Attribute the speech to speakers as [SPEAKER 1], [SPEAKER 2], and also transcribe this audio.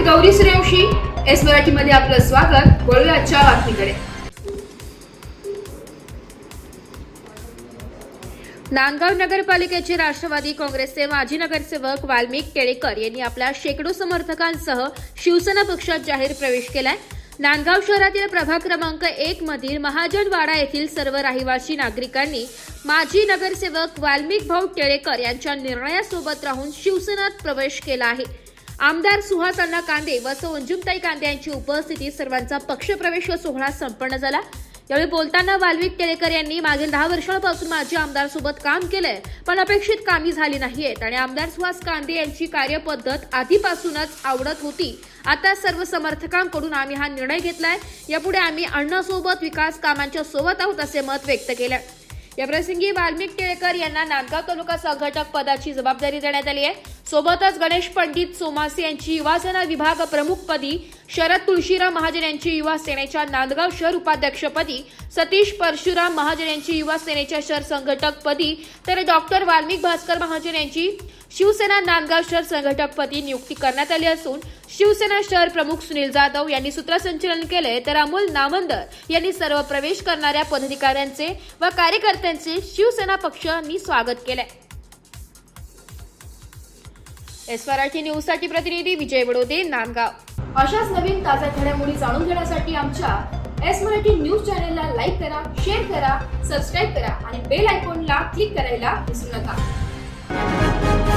[SPEAKER 1] Gauri Suryavanshi. S मराठीमध्ये आपलं स्वागत. वळूया आजच्या बातमीकडे.
[SPEAKER 2] नांदगाव नगरपालिकेचे राष्ट्रवादी काँग्रेसचे माजी नगरसेवक वाल्मिक टेळेकर यांनी आपल्या शेकडो समर्थकांसह शिवसेना पक्षात जाहीर प्रवेश केलाय. नांदगाव शहरातील प्रभाग क्रमांक 1 मधील महाजनवाडा येथील सर्व रहिवासी नागरिकांनी माजी नगरसेवक वाल्मिक भाऊ टेळेकर यांच्या निर्णयासोबत राहून शिवसेनेत प्रवेश केला आहे. आमदार सुहास अण्णा कांदे व सौ अंजुमताई कांदे यांची उपस्थितीत सर्वांचा पक्षप्रवेश सोहळा संपन्न झाला. यावेळी बोलताना वाल्मिक टेळेकर यांनी मागील 10 वर्षांपासून माजी आमदार सोबत काम केलंय, पण अपेक्षित कामी झाली नाहीयेत आणि आमदार सुहास कांदे यांची कार्यपद्धत आधीपासूनच आवडत होती. आता सर्व समर्थकांकडून आम्ही हा निर्णय घेतलाय. यापुढे आम्ही अण्णासोबत विकास कामांच्या सोबत आहोत असे मत व्यक्त केलं. याप्रसंगी वाल्मिक टेळेकर यांना नांदगाव तालुका संघटक पदाची जबाबदारी देण्यात आली आहे. सोबतच गणेश पंडित सोमासे यांची युवा सेना विभाग प्रमुखपदी, शरद तुळशीराम महाजन यांची युवा सेनेच्या नांदगाव शहर उपाध्यक्षपदी, सतीश परशुराम महाजन यांची युवा सेनेच्या शहर संघटकपदी तर डॉक्टर वाल्मिक भास्कर महाजन यांची शिवसेना नांदगाव शहर संघटकपदी नियुक्ती करण्यात आली असून शिवसेना शहर प्रमुख सुनील जाधव यांनी सूत्रसंचालन केले, तर अमोल नामंदर यांनी सर्व प्रवेश करणाऱ्या पदाधिकाऱ्यांचे व कार्यकर्त्यांचे शिवसेना पक्षाने स्वागत केले. एस मराठी न्यूज साठी प्रतिनिधी विजय बडोदे, नांदगाव.
[SPEAKER 1] अशाच नवीन ताज्या घडामोडी जाणून घेण्यासाठी आमच्या एस मराठी न्यूज चॅनलला लाईक करा, शेअर करा, सबस्क्राईब करा आणि बेल आयकॉनला क्लिक करायला विसरू नका.